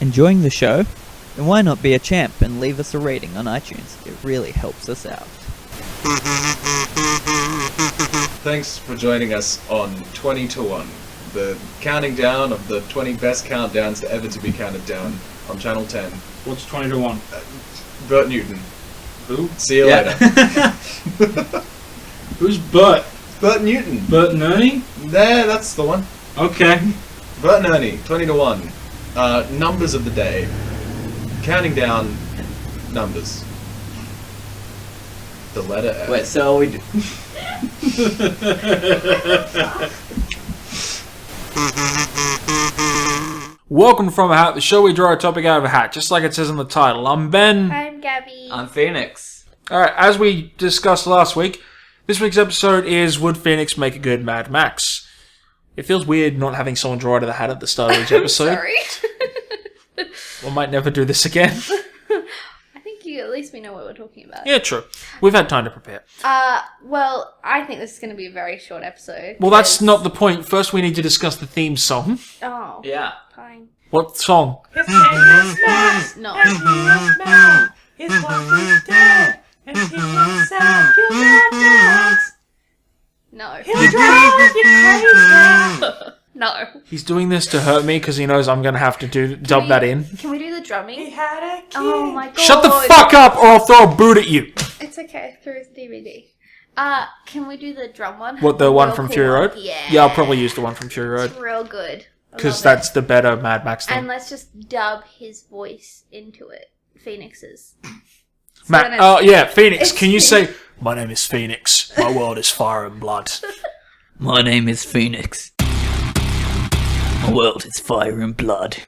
Enjoying the show? Then why not be a champ and leave us a rating on iTunes? It really helps us out. Thanks for joining us on 20 to 1, the counting down of the 20 best countdowns ever to be counted down on Channel 10. What's 20 to 1? Bert Newton. Who? See you later. Who's Bert? Bert Newton. Bert and Ernie? There, that's the one. Okay. Bert and Ernie, 20 to 1. Numbers of the day. Counting down numbers. The letter F. Wait, so we... Welcome From a Hat, the show we draw a topic out of a hat, just like it says in the title. I'm Ben. I'm Gabby. I'm Phoenix. Alright, as we discussed last week, this week's episode is Would Phoenix Make a Good Mad Max? It feels weird not having someone draw out of the hat at the start of each episode. Sorry. We might never do this again. I think at least we know what we're talking about. Yeah, true. We've had time to prepare. Well, I think this is going to be a very short episode. Well, that's not the point. First, we need to discuss the theme song. Oh. Yeah. Fine. What song? No. It's what we did, and he said you got No. He'll drive you crazy. No. He's doing this to hurt me because he knows I'm going to have to dub that in. Can we do the drumming? He had a kid. Oh my god. Shut the fuck up or I'll throw a boot at you. It's okay. Through his DVD. Can we do the drum one? What, the one from cool Fury Road? Yeah. Yeah, I'll probably use the one from Fury Road. It's real good. Because that's the better Mad Max thing. And let's just dub his voice into it. Phoenix's. Phoenix. Can you say, my name is Phoenix. My world is fire and blood. My name is Phoenix. My world is fire and blood.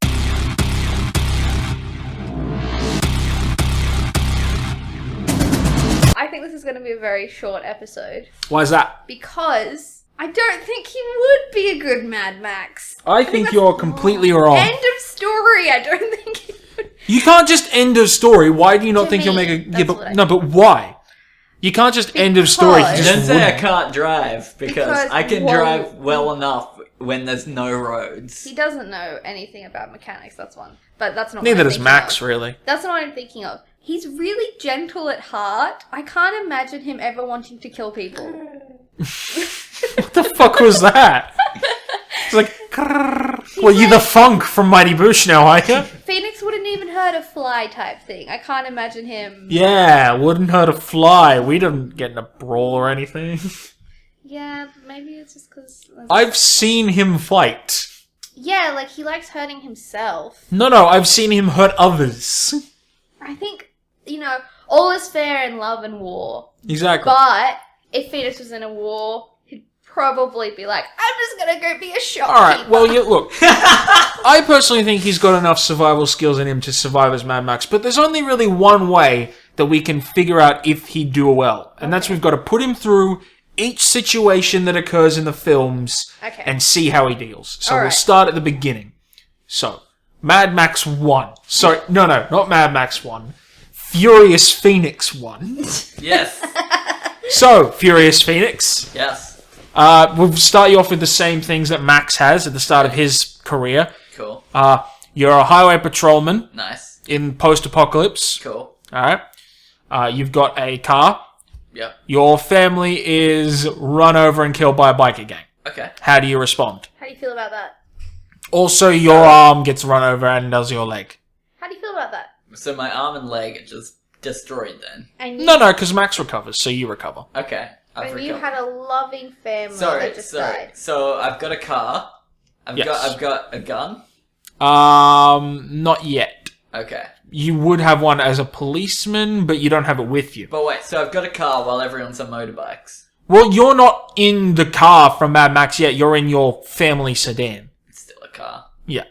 I think this is going to be a very short episode. Why is that? Because I don't think he would be a good Mad Max. I think you're completely wrong. End of story. I don't think he would. You can't just end of story. Why do you not To think he'll me, make a... Yeah, that's but, what I no, but why? You can't just end of story. Because- You Don't just say I wouldn't. can't drive, because I can Because, drive well enough when there's no roads. He doesn't know anything about mechanics, that's one. But that's not what Neither I'm does thinking Max, of. really. That's not what I'm thinking of. He's really gentle at heart. I can't imagine him ever wanting to kill people. What the fuck was that? It's like... Grrr. Well, you're the funk from Mighty Boosh now, are you? Phoenix wouldn't even hurt a fly type thing. I can't imagine him... Yeah, wouldn't hurt a fly. We didn't get in a brawl or anything. Yeah, maybe it's just because... I've seen him fight. Yeah, like he likes hurting himself. No, I've seen him hurt others. I think, all is fair in love and war. Exactly. But if Phoenix was in a war, he'd probably be like, I'm just gonna go be a shopkeeper. Alright, well, look. I personally think he's got enough survival skills in him to survive as Mad Max, but there's only really one way that we can figure out if he'd do well. And that's we've got to put him through each situation that occurs in the films and see how he deals. So we'll start at the beginning. So, Mad Max 1. Sorry, no, not Mad Max 1. Furious Phoenix 1. Yes. So, Furious Phoenix. Yes. We'll start you off with the same things that Max has at the start of his career. Cool. You're a highway patrolman Nice. in post-apocalypse. Cool. Alright. You've got a car. Yep. Your family is run over and killed by a biker gang. Okay. How do you respond? How do you feel about that? Also, your arm gets run over and does your leg. How do you feel about that? So my arm and leg are just destroyed then. And you, No, because Max recovers, so you recover. Okay. and you had a loving family Sorry, that just died. So I've got a car. I've Yes. got a gun. Not yet. Okay. You would have one as a policeman, but you don't have it with you. But wait, so I've got a car while everyone's on motorbikes. Well, you're not in the car from Mad Max yet. You're in your family sedan. It's still a car. Yeah.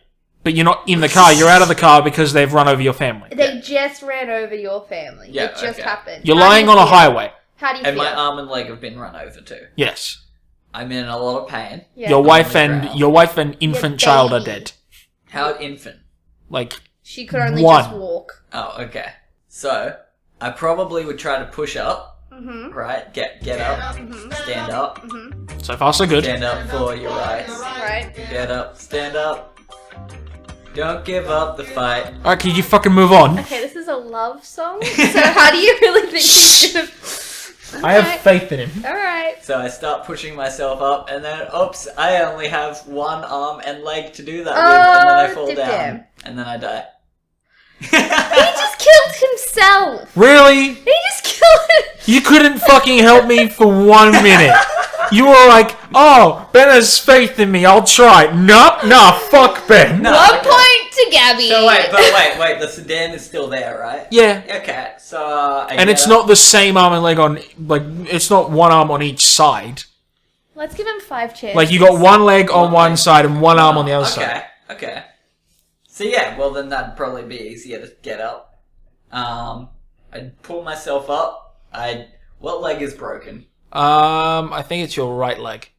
But you're not in the car. You're out of the car because they've run over your family. They just ran over your family. Yeah, it just okay. happened. You're How do lying you on a feel? highway. How do you And feel? my arm and leg have been run over too. Yes. I'm in a lot of pain. Yeah. Your wife the and ground. your wife and infant child are baby. dead. How infant? Like, She could only One. just walk. Oh, okay. So I probably would try to push up. Mm-hmm. Right? Get up. Stand up. so far so good. Stand up for your rights. Right. Get up. Stand up. Don't give up the fight. Alright, can you fucking move on? Okay, this is a love song. So how do you really think he's gonna... I have faith in him. Alright. So I start pushing myself up, and then, oops, I only have one arm and leg to do that with, and then I fall down. damn. And then I die. He just killed himself. Really? He just killed him. You couldn't fucking help me for 1 minute. You were like, oh, Ben has faith in me, I'll try. Nope, nah, fuck Ben. No. 1 point to Gabby. So wait, the sedan is still there, right? Yeah. Okay, so And it's not the same arm and leg on, like, it's not one arm on each side. Let's give him 5 chances. Like, you got one leg on one side and one arm on the other side. Okay. So yeah, well then that'd probably be easier to get up. I'd pull myself up. What leg is broken? I think it's your right leg.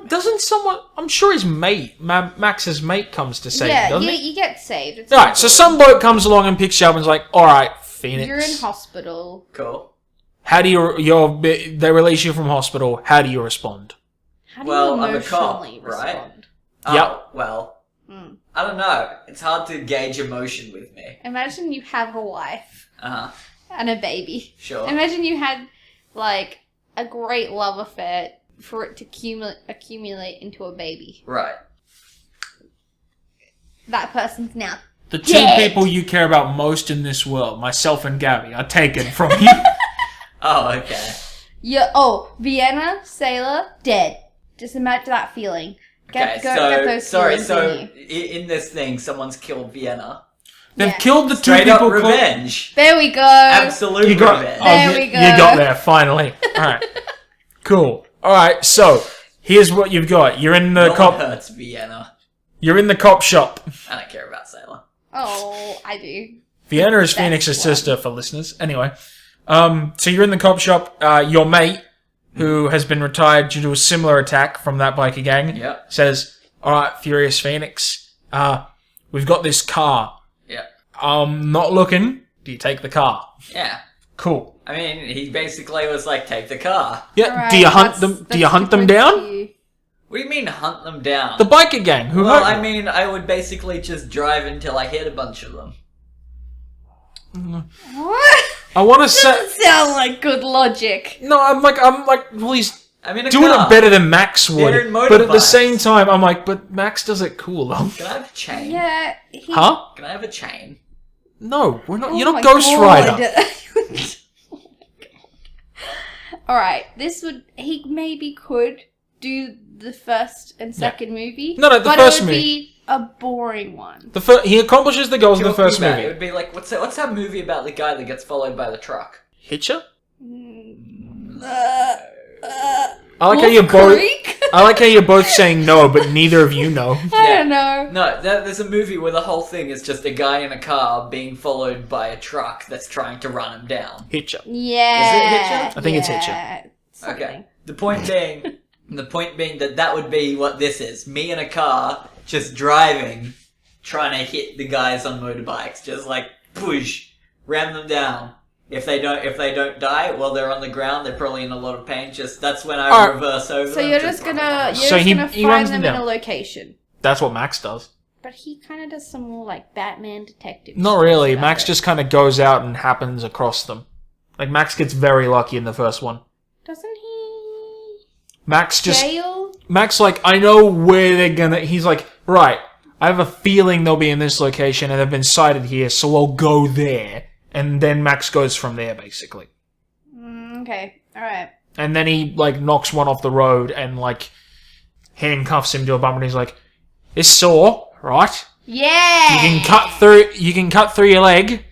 Doesn't someone, I'm sure his mate, Max's mate comes to save him, doesn't he? You get saved. It's Alright, so some bloke comes along and picks you up and is like, alright, Phoenix. You're in hospital. Cool. How do they release you from hospital, how do you respond? How do Well, you I'm a cop, emotionally right? respond? Yep. Well, I don't know. It's hard to gauge emotion with me. Imagine you have a wife and a baby. Sure. Imagine you had, like, a great love affair for it to accumulate into a baby. Right. That person's now The two dead. people you care about most in this world, myself and Gabby, are taken from you. Oh, okay. Vienna, Sailor, dead. Just imagine that feeling. Get those feelings in you. In this thing, someone's killed Vienna. They've Yeah. killed the two Straight up people. revenge. There we go. Absolute You got, revenge. There we go. You got there finally. All right, cool. All right, so here's what you've got. You're in the No cop. one hurts Vienna. You're in the cop shop. I don't care about Sailor. Oh, I do. Vienna is That's Phoenix's one. sister for listeners. Anyway, so you're in the cop shop. Your mate, who has been retired due to a similar attack from that biker gang, Yep. says, "All right, Furious Phoenix, we've got this car. Yep. Not looking. Do you take the car? Yeah. Cool. I mean, he basically was like, take the car. Yeah. Alright, do you hunt that's- them? Do that's you hunt 2 them points down? to you. What do you mean hunt them down? The biker gang who Well, hurt I you. mean, I would basically just drive until I hit a bunch of them. What? I want to say. Doesn't sound like good logic. No, I'm like, well, he's I'm in a doing car. it better than Max would. They're in But at the motorbikes. same time, I'm like, but Max does it cool though. Can I have a chain? Yeah. Huh? Can I have a chain? No, we're not. Oh You're my not Ghost God. Rider. Alright, he maybe could do the first and second movie. No, the but first it would movie. be a boring one. He accomplishes the goals of the first It movie. would be like, what's that movie about the guy that gets followed by the truck? Hitcher. Uh, I like how Wolf you're both. Creek? I like how you're both saying no, but neither of you know. I don't know. No, there's a movie where the whole thing is just a guy in a car being followed by a truck that's trying to run him down. Hitcher. Yeah. Is it Hitcher? I think it's Hitcher. yeah, something. Okay. The point being that would be what this is. Me in a car, just driving, trying to hit the guys on motorbikes. Just like, push, ram them down. If they don't die, well, they're on the ground, they're probably in a lot of pain. That's when I Alright. reverse over So them. you're just gonna he find runs them them in a down. location. That's what Max does. But he kind of does some more like Batman detective. Not really. stuff. Max just kind of goes out and happens across them. Like Max gets very lucky in the first one. Doesn't he? Max just. Jail? Max, like, I know where they're gonna. He's like, right, I have a feeling they'll be in this location and they've been sighted here, so I'll go there. And then Max goes from there, basically. Okay. All right. And then he, like, knocks one off the road and, like, handcuffs him to a bumper and he's like, this saw, right? Yeah. You can cut through your leg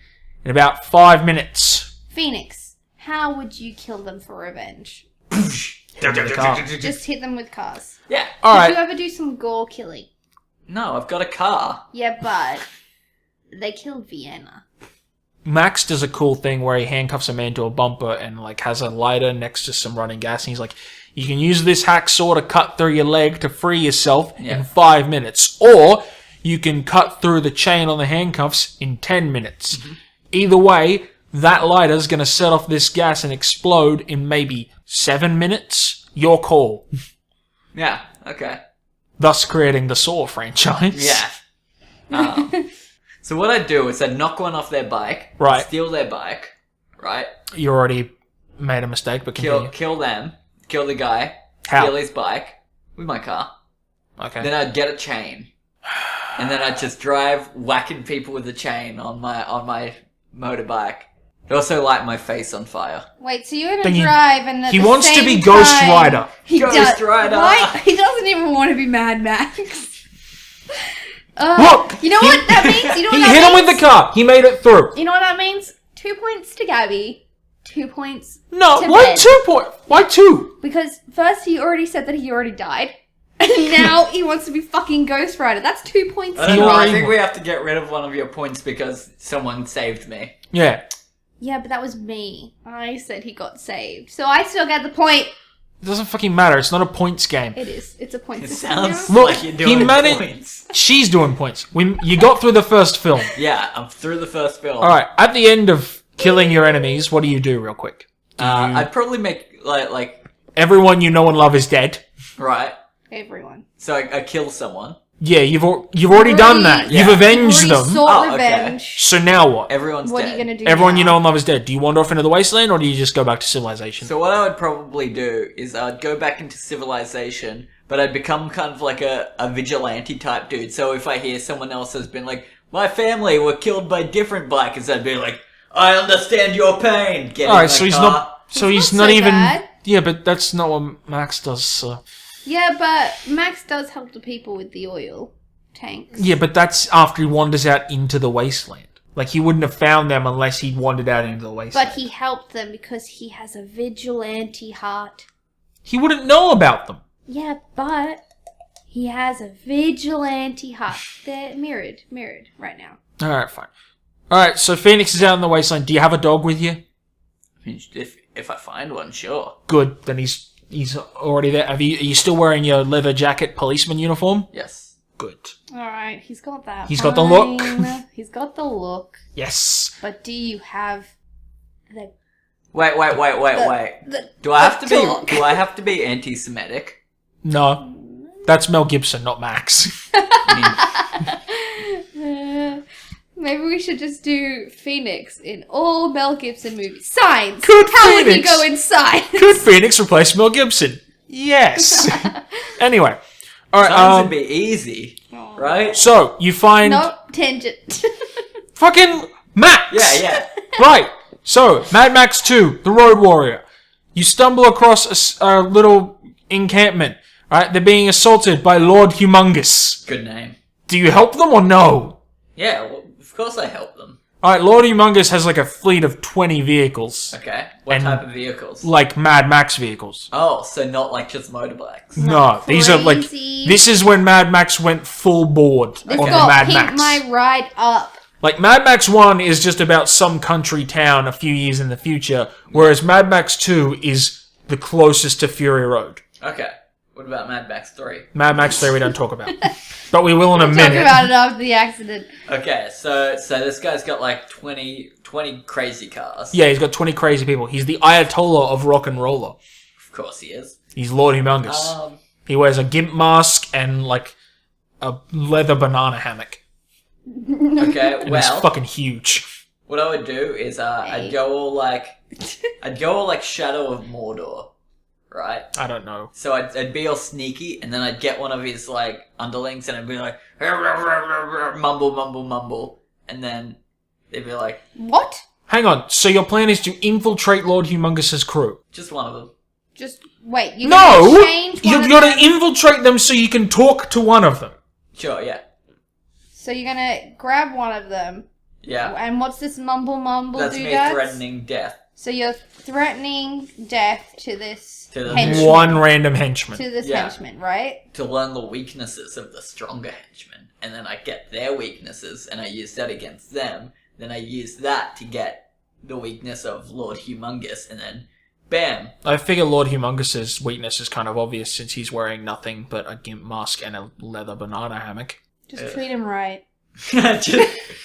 in about 5 minutes. Phoenix, how would you kill them for revenge? Just hit them with cars. Yeah. Did you Alright. ever do some gore killing? No, I've got a car. Yeah, but they killed Vienna. Max does a cool thing where he handcuffs a man to a bumper and like has a lighter next to some running gas, and he's like, you can use this hacksaw to cut through your leg to free yourself in 5 minutes, or you can cut through the chain on the handcuffs in 10 minutes. Either way, that lighter's going to set off this gas and explode in maybe 7 minutes. Your call. Yeah, okay. Thus creating the Saw franchise. Yeah. So what I'd do is I'd knock one off their bike, Right. steal their bike, right? You already made a mistake, but continue. Kill them, kill the guy, How? steal his bike with my car. Okay. Then I'd get a chain, and then I'd just drive whacking people with the chain on my motorbike. I'd also light my face on fire. Wait, so you're gonna Then drive and at he the wants to same be Ghost time- Rider. He Ghost does. Rider. Why? He doesn't even want to be Mad Max. Look! You know what that means? You know what He that hit him means? with the car. He made it through. You know what that means? 2 points to Gabby. 2 points No, to why Ben. 2 points? Why 2? Because first he already said that he already died. And now he wants to be fucking Ghost Rider. That's 2 points. I don't know. I already think won. we have to get rid of one of your points because someone saved me. Yeah. Yeah, but that was me. I said he got saved. So I still get the point. It doesn't fucking matter. It's not a points game. It is. It's a point It system sounds now. Look, like you're he doing managed- points. She's doing points. You got through the first film. Yeah, I'm through the first film. Alright, at the end of killing your enemies, what do you do real quick? I'd probably make like Everyone you know and love is dead. right. Everyone. So I kill someone. Yeah, you've already done that. Yeah. You've avenged Already them. sought Oh, okay. revenge. So now what? Everyone's What dead. are you gonna do? Everyone you now? know and love is dead. Do you wander off into the wasteland, or do you just go back to civilization? So what I would probably do is I'd go back into civilization, but I'd become kind of like a vigilante type dude. So if I hear someone else has been like, my family were killed by different bikers, I'd be like, I understand your pain. Get in Alright, my so he's car. not. So he's not not so even. bad. Yeah, but that's not what Max does. So. Yeah, but Max does help the people with the oil tanks. Yeah, but that's after he wanders out into the wasteland. Like he wouldn't have found them unless he'd wandered out into the wasteland. But he helped them because he has a vigilante heart. He wouldn't know about them. Yeah, but he has a vigilante heart. They're mirrored right now. Alright, fine. Alright, so Phoenix is out in the wasteland. Do you have a dog with you? If I find one, sure. Good, then he's already there. Are you still wearing your leather jacket policeman uniform? Yes. Good. Alright, he's got that. He's got the look. fine. He's got the look. Yes. But do you have the Wait. the Do I have to the talk? be? Do I have to be anti-Semitic? No. That's Mel Gibson, not Max. Maybe we should just do Phoenix in all Mel Gibson movies. Signs. Could How would he Phoenix- go inside? Could Phoenix replace Mel Gibson? Yes. Anyway. Signs Alright, would be easy, right? so you find No tangent. fucking Max! Yeah. Right. So, Mad Max 2, The Road Warrior. You stumble across a little encampment, right? They're being assaulted by Lord Humongous. Good name. Do you help them or no? Yeah, well, of course I help them. Alright, Lord Humongous has like a fleet of 20 vehicles. Okay. What And- type of vehicles? Like Mad Max vehicles. Oh, so not like just motorbikes. No, these are like... crazy. This is when Mad Max went full board This on the got Mad Pink Max. My Ride Up. Like, Mad Max 1 is just about some country town a few years in the future, whereas Mad Max 2 is the closest to Fury Road. Okay. What about Mad Max 3? Mad Max 3 we don't talk about. But we will in a Talk minute. about it after the accident. Okay, so this guy's got like 20 crazy cars. Yeah, he's got 20 crazy people. He's the Ayatollah of rock and roller. Of course he is. He's Lord Humongous. Um, He wears a gimp mask and, like, a leather banana hammock. okay, And well, it's fucking huge. what I would do is I'd go all like Shadow of Mordor, right? I don't know. So I'd be all sneaky, and then I'd get one of his like underlings, and I'd be like mumble, and then they'd be like, What? Hang on, so your plan is to infiltrate Lord Humongous's crew? just one of them. Just wait. You're No! gonna change one You've of got them? to infiltrate them so you can talk to one of them. Sure, yeah, So you're gonna grab one of them. yeah. And what's this mumble That's me doodads? threatening death So you're threatening death to this To the henchman. One random henchman. To this Yeah. henchman, right? to learn the weaknesses of the stronger henchmen, and then I get their weaknesses, and I use that against them. Then I use that to get the weakness of Lord Humongous, and then bam. I figure Lord Humongous' weakness is kind of obvious since he's wearing nothing but a gimp mask and a leather banana hammock. Just treat him right. Just-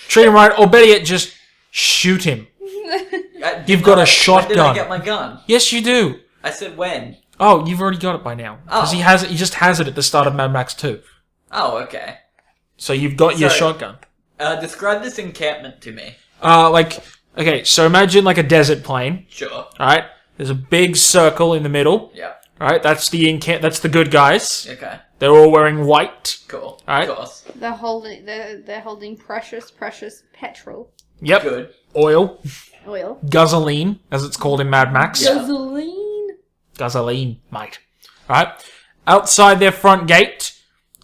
Treat him right, or better yet, just shoot him. You've got a shotgun. When did I get my gun? Yes, you do. I said when. Oh, you've already got it by now. Because Oh. he just has it at the start of Mad Max 2. Oh, okay. So you've got your So- shotgun. Describe this encampment to me. Okay, so imagine like a desert plain, Sure. alright? There's a big circle in the middle, Yeah. alright? That's the good guys. Okay. They're all wearing white. Cool. Alright. Of course. They're holding precious petrol. Yep. Good. Oil. Oil. Gasoline, as it's called in Mad Max. Yeah. Gasoline. Gasoline, mate. Alright? Outside their front gate,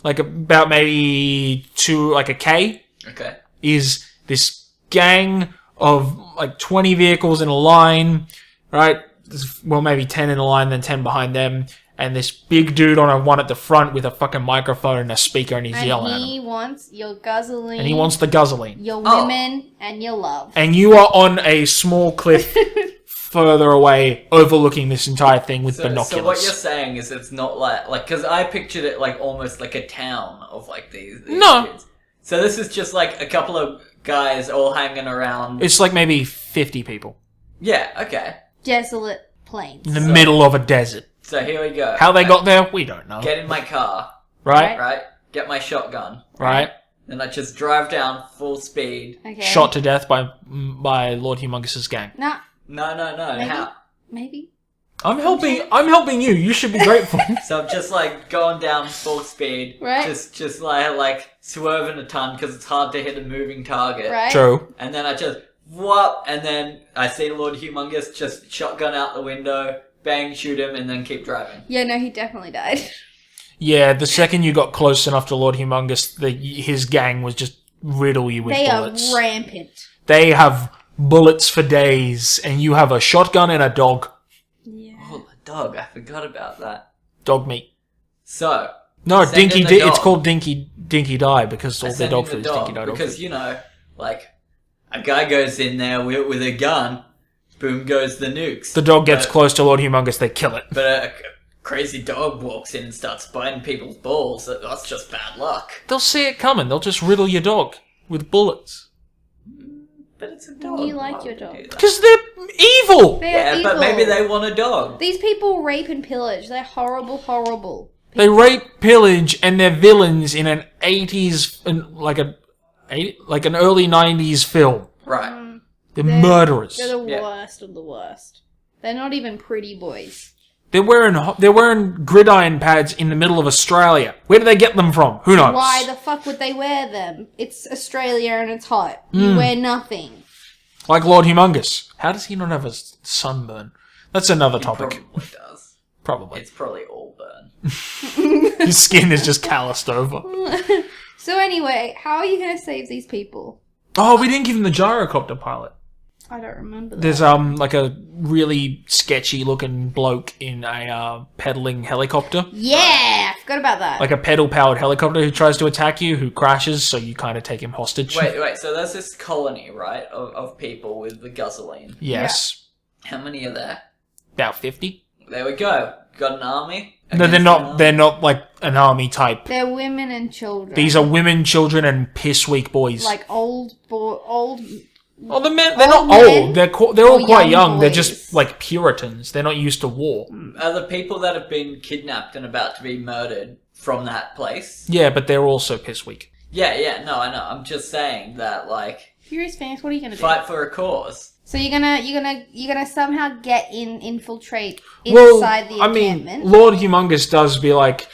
like about maybe a K, Okay. is this gang of like 20 vehicles in a line, right? Well, maybe 10 in a line, then 10 behind them, and this big dude on one at the front with a fucking microphone and a speaker, and he's yelling at And he him. wants your gasoline. And he wants the gasoline. your Oh. women and your love. And you are on a small cliff further away, overlooking this entire thing with So binoculars. what you're saying is it's not like because I pictured it like almost like a town of like these No. kids. So this is just like a couple of guys all hanging around. It's like maybe 50 people Yeah, okay. Desolate plains. in the middle of a desert. So here we go. How they I got there, we don't know. Get in my car, Right? right? Get my shotgun. Right? Then I just drive down full speed. Okay. Shot to death by Lord Humongous's gang. Nah, No. Maybe. How? maybe. I'm helping you. You should be grateful. So I'm just like going down full speed. Right. Just like swerving a ton because it's hard to hit a moving target. Right? True. And then I just whoop, and then I see Lord Humongous just shotgun out the window, bang, shoot him, and then keep driving. Yeah, no, he definitely died. Yeah, the second you got close enough to Lord Humongous, his gang was just riddle you with They bullets. are rampant. They have bullets for days, and you have a shotgun and a dog. Yeah. Oh, the dog! I forgot about that. Dog meat. So No, Send Dinky. in the dog. It's called Dinky Die because all I their send dog in food the is dog Dinky Die dog because food. you know, like a guy goes in there with a gun, boom goes the nukes. The dog gets But- close to Lord Humongous, they kill it. But a crazy dog walks in and starts biting people's balls. That's just bad luck. They'll see it coming. They'll just riddle your dog with bullets But it's a dog. You like Why your would you dog. do that? because they're evil. They're Yeah, evil. but maybe they want a dog. These people rape and pillage. They're horrible, horrible. They rape, pillage, and they're villains in an 80s, like an early 90s film. Right. They're murderers. They're the Yeah. worst of the worst. They're not even pretty boys. They're wearing gridiron pads in the middle of Australia. Where do they get them from? Who knows? Why the fuck would they wear them? It's Australia and it's hot. You wear nothing. Like Lord Humongous. How does he not have a sunburn? That's another topic. Probably does. Probably. It's probably all burn. His skin is just calloused over. So anyway, how are you going to save these people? Oh, we didn't give him the gyrocopter pilot. I don't remember that. There's like a really sketchy looking bloke in a pedaling helicopter. Yeah, I forgot about that. Like a pedal powered helicopter who tries to attack you, who crashes, so you kind of take him hostage. Wait. So there's this colony, right, of people with the gasoline. Yes. How many are there? About 50. There we go. Got an army? No, they're Against not. an army? They're not like an army type. They're women and children. These are women, children, and piss weak boys. like old. Oh, the men. They're old not men old. They're all or quite young young. They're boys? just like Puritans. They're not used to war. Are the people that have been kidnapped and about to be murdered from that place? Yeah, but they're also piss weak. Yeah, no, I know. I'm just saying that, like, Furious Phoenix, what are you gonna do? fight for a cause. So you're gonna somehow infiltrate inside the encampment. Lord Humongous does be like,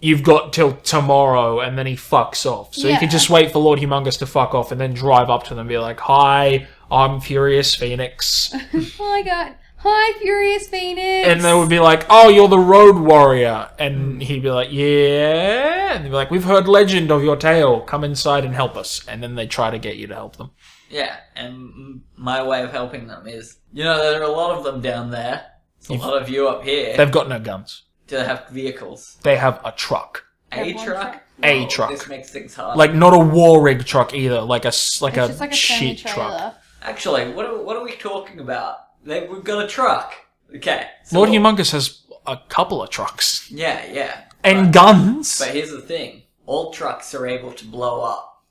you've got till tomorrow, and then he fucks off. So you Yeah. could just wait for Lord Humongous to fuck off, and then drive up to them and be like, "Hi, I'm Furious Phoenix," Oh my god! Hi, Furious Phoenix. and they would be like, "Oh, you're the Road Warrior," and he'd be like, "Yeah," and they'd be like, "We've heard legend of your tale. Come inside and help us," and then they try to get you to help them. Yeah, and my way of helping them is, there are a lot of them down there. There's a lot of you up here. They've got no guns. Do they have vehicles? They have a truck. A one truck? truck? A Oh, truck. This makes things hard. Like, not a war rig truck either. Like a It's just like a shit truck. semi-trailer. Actually, what are we talking about? We've got a truck. Okay. So Lord Humongous has a couple of trucks. Yeah. And guns. But here's the thing. All trucks are able to blow up.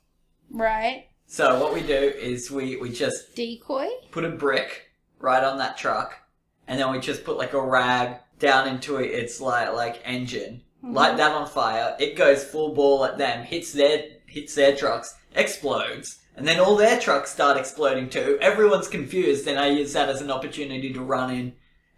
Right? So what we do is we just Decoy? put a brick right on that truck, and then we just put like a rag down into its like engine, light that on fire. It goes full ball at them, hits their hits their trucks, explodes, and then all their trucks start exploding too. Everyone's confused, and I use that as an opportunity to run in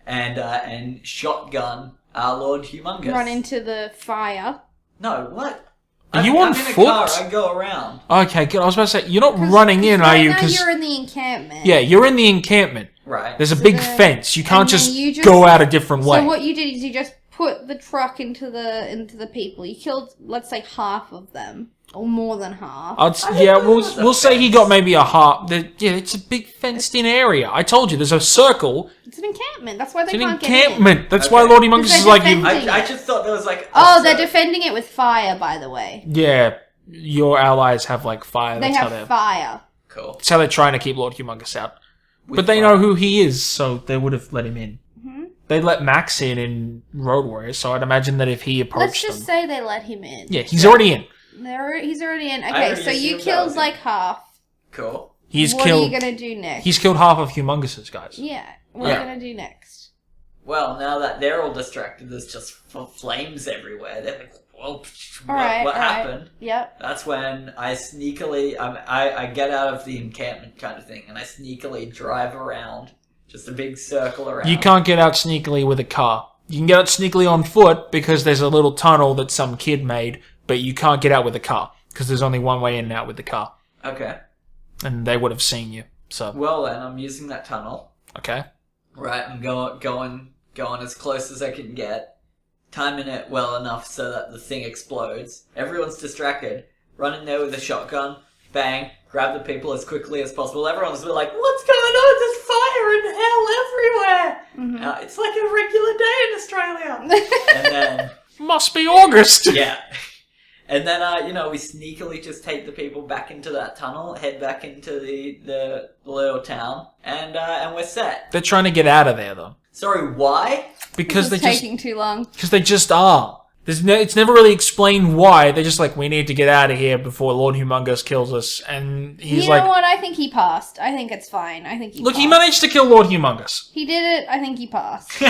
and shotgun our Lord Humongous. Run into the fire. No, what? Are you on I'm in foot? a car, I go around. Okay, good. I was about to say, you're not running in, are you? Right now Because you're in the encampment. yeah, you're in the encampment. Right. There's a So big then- fence. You can't and then just, you just- go out a different way. So what you did is you just put the truck into the people. You killed, let's say, half of them. Or more than half. Yeah, it was a we'll say he fence. got maybe a half. Yeah, it's a big fenced-in area. I told you, there's a circle. It's an encampment. That's why they It's an can't get in. encampment. That's Okay. why Lord Humongous Because is they're like you. defending- I just thought there was like... Oh, they're defending it with fire, by the way. Yeah, your allies have like fire. They That's how have they're. fire. Cool. That's how they're trying to keep Lord Humongous out. With But they fire. know who he is, so they would have let him in. Mm-hmm. They let Max in Road Warriors, so I'd imagine that if he Let's approached just them, say they let him in. yeah, he's already in. He's already in. I Okay, already so you assumed that killed was like half. Cool. He's what killed. are you gonna do next? He's killed half of Humongous's guys. Yeah. What Yeah. are you gonna do next? Well, now that they're all distracted, there's just flames everywhere. They're like, whoa, Alright, what alright. happened? Yep. That's when I sneakily, I get out of the encampment kind of thing, and I sneakily drive around, just a big circle around. You can't get out sneakily with a car. You can get out sneakily on foot because there's a little tunnel that some kid made, but you can't get out with a car because there's only one way in and out with the car, Okay. and they would have seen you. So Well then, I'm using that tunnel. okay, Right, I'm going as close as I can get, timing it well enough so that the thing explodes. Everyone's distracted. Run in there with a shotgun, bang, grab the people as quickly as possible. Everyone's like, "What's going on? There's fire and hell everywhere!" Mm-hmm. It's like a regular day in Australia. And then, must be August. yeah. And then, we sneakily just take the people back into that tunnel, head back into the little town, and we're set. They're trying to get out of there though Sorry, why? because This they is just taking too long. because they just are. It's never really explained why. They're just like, we need to get out of here before Lord Humongous kills us, and he's You like, know what? I think he passed. I think it's fine. I think he look, passed. he managed to kill Lord Humongous. He did it. I think he passed.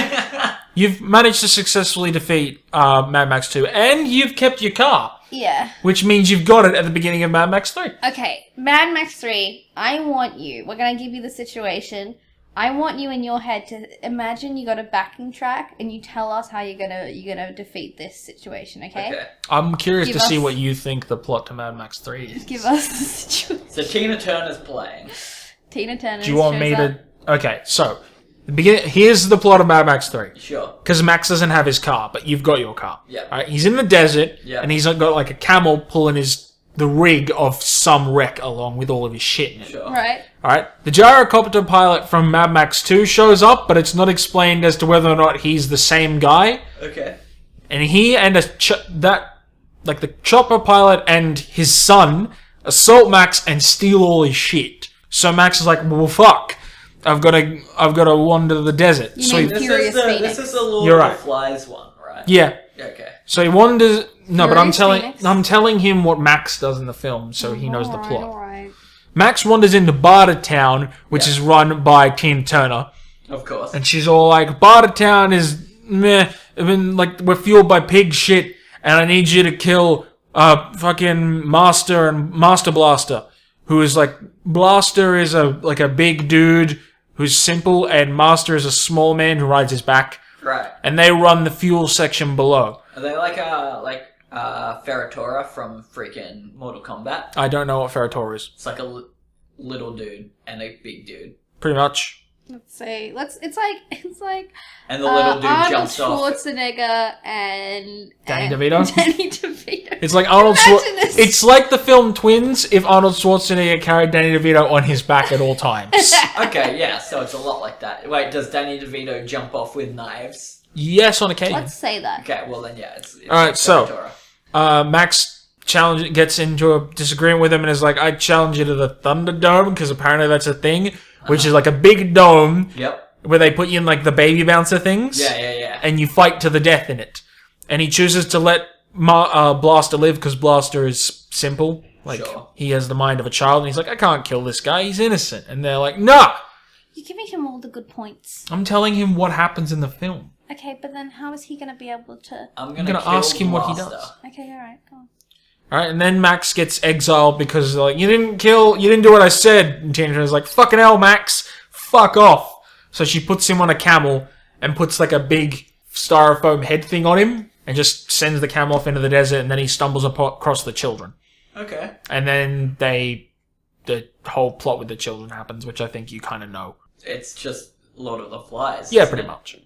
You've managed to successfully defeat Mad Max 2, and you've kept your car, Yeah. which means you've got it at the beginning of Mad Max 3. Okay, Mad Max 3, I want you. We're going to give you the situation. I want you in your head to imagine you got a backing track and you tell us how you're gonna defeat this situation, okay? Okay. I'm curious Give to see us- what you think the plot to Mad Max 3 is. Give us the situation. So Tina Turner's playing. Tina Turner. Do you want me shows to... Okay, so, here's the plot of Mad Max 3. Sure. Because Max doesn't have his car, but you've got your car. Yeah. Alright, he's in the desert, Yeah. and he's got like a camel pulling the rig of some wreck along with all of his shit in it. Sure. Right. Alright, the gyrocopter pilot from Mad Max 2 shows up, but it's not explained as to whether or not he's the same guy. Okay. And he and the chopper pilot and his son assault Max and steal all his shit. So Max is like, well, fuck. I've got to wander the desert. You So mean he, Furious Phoenix. This is the Lord You're of right. the Flies one, right? yeah. Okay. So he wanders. No, but Furious I'm Phoenix? telling him what Max does in the film, so he knows the Alright, plot. alright. Max wanders into Bartertown, which Yeah. is run by Tina Turner, Of course. and she's all like, "Bartertown is meh. I mean, like we're fueled by pig shit, and I need you to kill fucking Master and Master Blaster, who is like Blaster is a big dude who's simple, and Master is a small man who rides his back, Right. and they run the fuel section below. Are they like Ferratora from freaking Mortal Kombat? I don't know what Ferrator is. It's like a little dude and a big dude. Pretty much. Let's say it's like And the little dude Arnold jumps off. Schwarzenegger and Danny and DeVito? Danny DeVito. It's like Arnold. Imagine this. It's like the film Twins if Arnold Schwarzenegger carried Danny DeVito on his back at all times. Okay, yeah, so it's a lot like that. Wait, does Danny DeVito jump off with knives? Yes, on occasion. Let's say that. Okay, well then, yeah, it's All right, like so- Ferratora. Max gets into a disagreement with him and is like, "I challenge you to the Thunderdome," because apparently that's a thing, which is like a big dome Yep. where they put you in like the baby bouncer things. Yeah. And you fight to the death in it. And he chooses to let Blaster live because Blaster is simple. Like, Sure. he has the mind of a child, and he's like, "I can't kill this guy, he's innocent." And they're like, "Nah! You're giving him all the good points. I'm telling him what happens in the film." Okay, but then how is he going to be able to... I'm I'm gonna kill ask him what he Blaster. does. Okay, alright, go on. Alright, and then Max gets exiled because like, you didn't do what I said. And Tina Turner's like, fucking hell, Max, fuck off. So she puts him on a camel and puts like a big styrofoam head thing on him and just sends the camel off into the desert, and then he stumbles across the children. Okay. And then the whole plot with the children happens, which I think you kind of know. It's just Lord of the Flies. Yeah, isn't pretty it? much.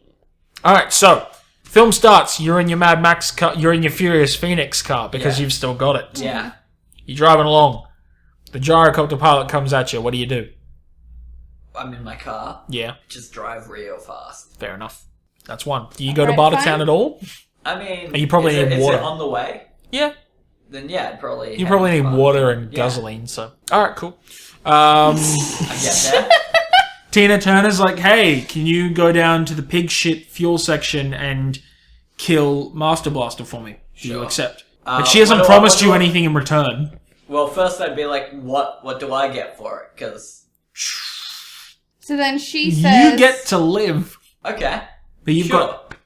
Alright, so film starts. You're in your Mad Max car. You're in your Furious Phoenix car because you've still got it. Yeah. You're driving along. The gyrocopter pilot comes at you. What do you do? I'm in my car. Yeah, Just drive real fast. fair enough. That's one. Do you go to Alright, Bartertown fine. at all? I mean, You probably is need it water. on the way? Yeah. Then yeah, I'd probably. You probably need fun. water and Yeah. gasoline, so... Alright, cool. I get there. Tina Turner's like, hey, can you go down to the pig shit fuel section and kill Master Blaster for me? Do you Sure. accept? But she hasn't what do promised what you do anything in return. Well, first I'd be like, what do I get for it? Because So then she says... You get to live. okay, But you've sure. got...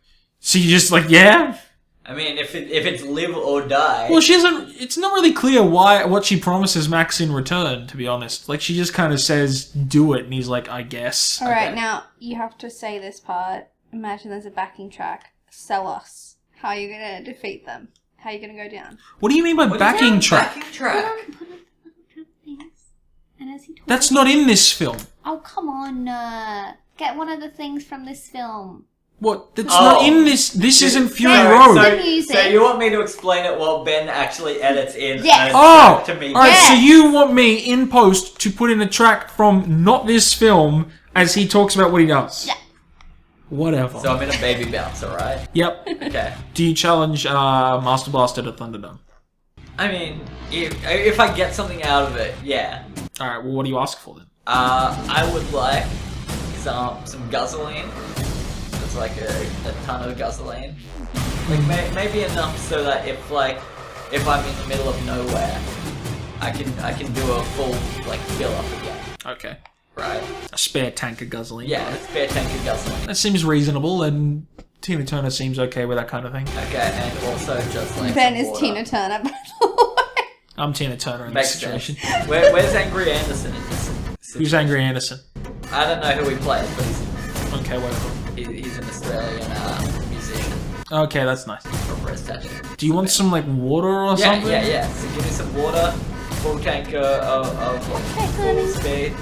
So you're just like, yeah? I mean, if it's live or die. Well, she hasn't... It's not really clear what she promises Max in return, to be honest. Like, she just kind of says, do it, and he's like, I guess. Alright, Okay. now, you have to say this part. Imagine there's a backing track. Sell us. How are you going to defeat them? How are you going to go down? What do you mean by What is backing that? track? Backing track. Put up things. And as he talks... That's not in this film. Oh, come on, get one of the things from this film. What? That's Oh. not in this. This isn't Fury Yeah, Road. so- So, The music. so you want me to explain it while Ben actually edits in? Yes. Oh, to me. alright, so Yes. you want me in post to put in a track from not this film as he talks about what he does? Yeah. Whatever. So I'm in a baby bounce, alright? Yep. Okay. Do you challenge Master Blaster to Thunderdome? I mean, if I get something out of it, yeah. Alright, well, what do you ask for then? I would like some gasoline. It's like a ton of gasoline. Like maybe enough so that if I'm in the middle of nowhere, I can do a full like fill up again. Okay. Right? A spare tank of gasoline. Yeah, a spare tank of gasoline. That seems reasonable, and Tina Turner seems okay with that kind of thing. Okay, and also just like Ben some is water. Tina Turner, by the way. I'm Tina Turner in Makes this situation. sense. Where's Angry Anderson in this? Who's Angry Anderson? I don't know who he plays, but Okay, whatever. he's an Australian musician Okay, that's nice. from Breast Tattoo. Do you want some, like, water or Yeah, something? yeah. So give me some water, full tank of full speed.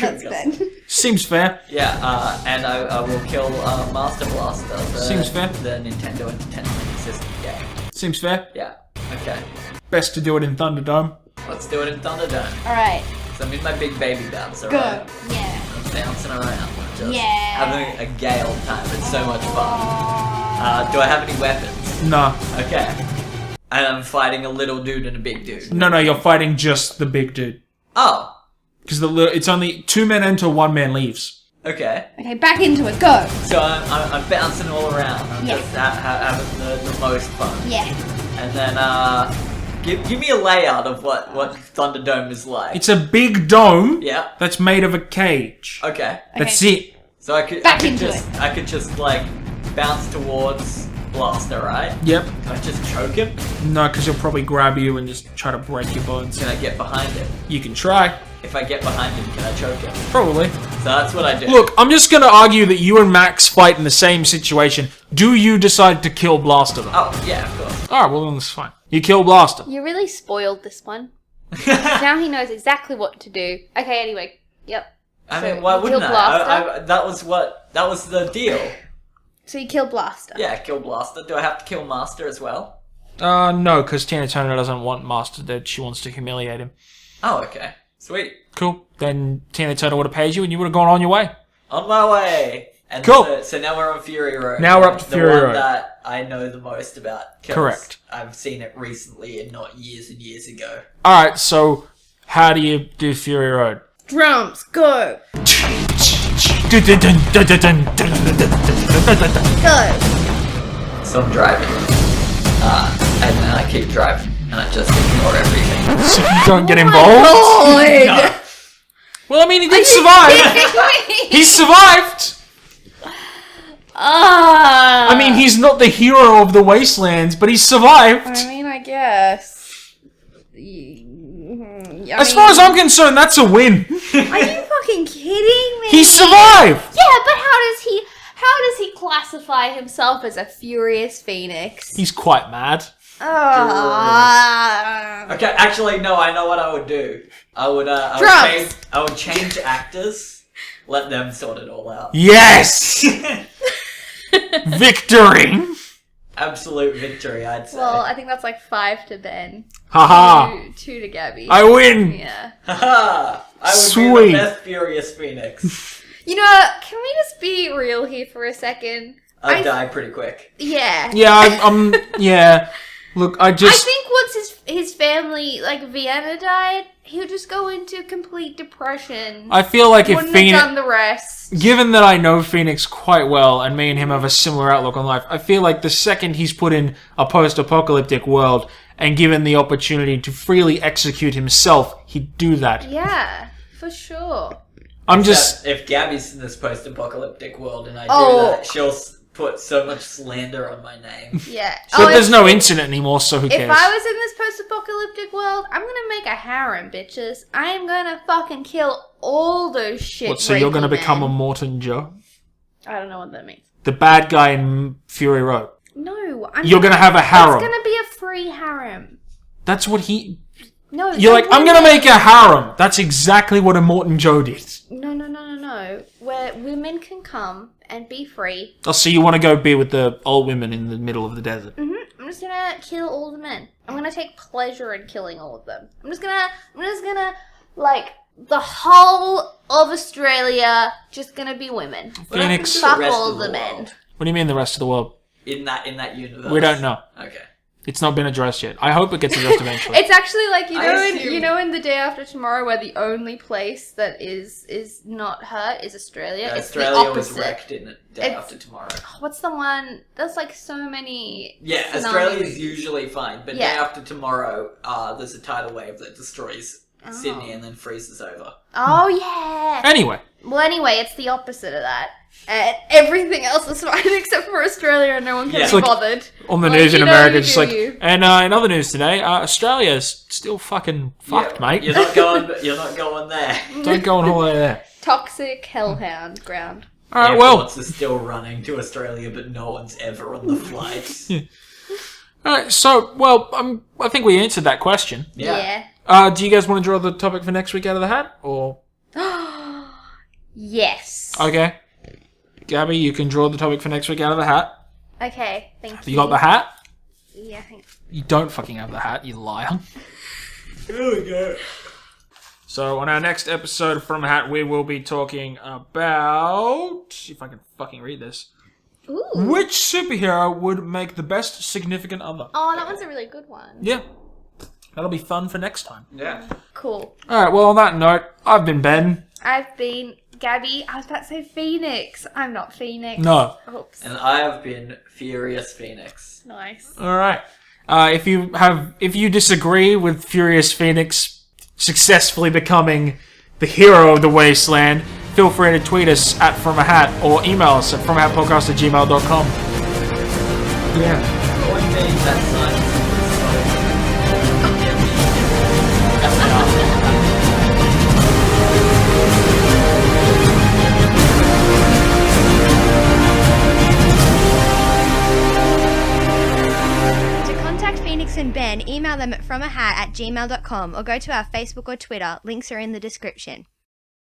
That's Ben. Seems fair. Yeah, and I will kill Master Blaster, Seems fair. the Nintendo Entertainment System game. Seems fair. Yeah, okay. Best to do it in Thunderdome. Let's do it in Thunderdome. Alright, So I'm in my big baby bounce, go. alright? Yeah. I'm bouncing around, just Yeah. having a gay old time. It's so much fun. Do I have any weapons? No. Okay. And I'm fighting a little dude and a big dude. No, you're fighting just the big dude. Oh, Because it's only 2 men enter, 1 man leaves. okay. Okay, back into it, go. So I'm bouncing all around. I'm Yeah. just having the most fun. Yeah. And then give me a layout of what Thunderdome is like. It's a big dome Yeah. that's made of a cage. Okay. That's Okay. it. So I could Back into I could just like bounce towards Blaster, right? Yep. Can I just choke him? No, because he'll probably grab you and just try to break your bones. Can I get behind him? You can try. If I get behind him, can I choke him? Probably. So that's what I do. Look, I'm just going to argue that you and Max fight in the same situation. Do you decide to kill Blaster, though? Oh, yeah, of course. Alright, well then that's fine. You kill Blaster. You really spoiled this one. Now he knows exactly what to do. Okay, anyway. Yep. I So mean, why you wouldn't kill I? That was the deal. So you kill Blaster. Yeah, kill Blaster. Do I have to kill Master as well? No, because Tina Turner doesn't want Master dead. She wants to humiliate him. Oh, okay. Sweet. Cool. Then Tina Turner would have paid you and you would have gone on your way. On my way. And Cool. So now we're on Fury Road. Now we're up to Fury The one Road. that I know the most about. 'Cause Correct. I've seen it recently and not years and years ago. Alright, so how do you do Fury Road? Drums, go. Go. So I'm driving. And then I keep driving. And I just ignore everything. So you don't get involved? No. Well, I mean, he did survive. He survived. Ah. I mean, he's not the hero of the Wastelands, but he survived. I mean, I guess. As far as I'm concerned, that's a win. Are you fucking kidding me? He survived. Yeah, but how does he classify himself as a furious phoenix? He's quite mad. Okay, actually, no. I know what I would do. I would change actors. Let them sort it all out. Yes. Victory. Absolute victory, I'd say. Well, I think that's like 5 to Ben. Haha. 2 to Gabby. I win. Yeah. Haha! I would Sweet. be the best Furious Phoenix. You know what? Can we just be real here for a second? I'd die pretty quick. Yeah. Yeah, I'm yeah. Look, I I just... think once his family, like Vienna died, he'll just go into complete depression. I feel like if Wouldn't have Phoenix... done the rest. Given that I know Phoenix quite well, and me and him have a similar outlook on life, I feel like the second he's put in a post-apocalyptic world, and given the opportunity to freely execute himself, he'd do that. Yeah, for sure. I'm just... If Gabby's in this post-apocalyptic world and I do Oh. that, she'll put so much slander on my name. Yeah. But there's no internet anymore, so who cares? If I was in this post-apocalyptic world, I'm gonna make a harem, bitches. I am gonna fucking kill all those shit. What, so you're gonna rapey become a men. Morton Joe? I don't know what that means. The bad guy in Fury Road. No, You're gonna have a harem. It's gonna be a free harem. That's what he... No, You're like, I'm gonna make a harem. That's exactly what a Morton Joe did. No. Where women can come and be free. Oh, so you want to go be with the old women in the middle of the desert? I'm just gonna kill all the men. I'm gonna take pleasure in killing all of them. I'm just gonna, like, the whole of Australia just gonna be women. Phoenix. The Fuck rest all of the the men. world. What do you mean the rest of the world? In that universe. We don't know. Okay. It's not been addressed yet. I hope it gets addressed eventually. It's actually like I assume- in The Day After Tomorrow, where the only place that is not hurt is Australia. It's the Australia was opposite. wrecked in Day It's- After Tomorrow. What's the one? There's like so many. Yeah, tsunami Australia's movies. usually fine, but Yeah. Day After Tomorrow, there's a tidal wave that destroys Sydney and then freezes over. Oh yeah. Anyway, Well, anyway, it's the opposite of that. And everything else is fine except for Australia, and no one can Yeah. It's be like- bothered. on the Like, news in you know America, you just do like... you. And in other news today, Australia's still fucking fucked, Yeah, mate. You're not going. You're not going there. Don't go on holiday there. Toxic hellhound ground. Alright, well... Airports are still running to Australia, but no one's ever on the flight. Alright, so, well, I think we answered that question. Yeah. Do you guys want to draw the topic for next week out of the hat? Or... Yes. Okay. Gabby, you can draw the topic for next week out of the hat. Okay, thank you. You got the hat? Yeah, I think. You don't fucking have the hat, you liar. There we go. So, on our next episode from Hat, we will be talking about... If I can fucking read this. Ooh. Which superhero would make the best significant other? Oh, that one's a really good one. Yeah. That'll be fun for next time. Yeah. Cool. Alright, well, on that note, I've been Ben. I've been Gabby. I was about to say Phoenix. I'm not Phoenix. No. Oops. And I have been Furious Phoenix. Nice. Alright. If you disagree with Furious Phoenix successfully becoming the hero of the wasteland, feel free to tweet us at From a Hat or email us at FromAHatPodcast@gmail.com. Yeah. One day that science To contact Phoenix and Ben, email them at fromahat@gmail.com or go to our Facebook or Twitter. Links are in the description.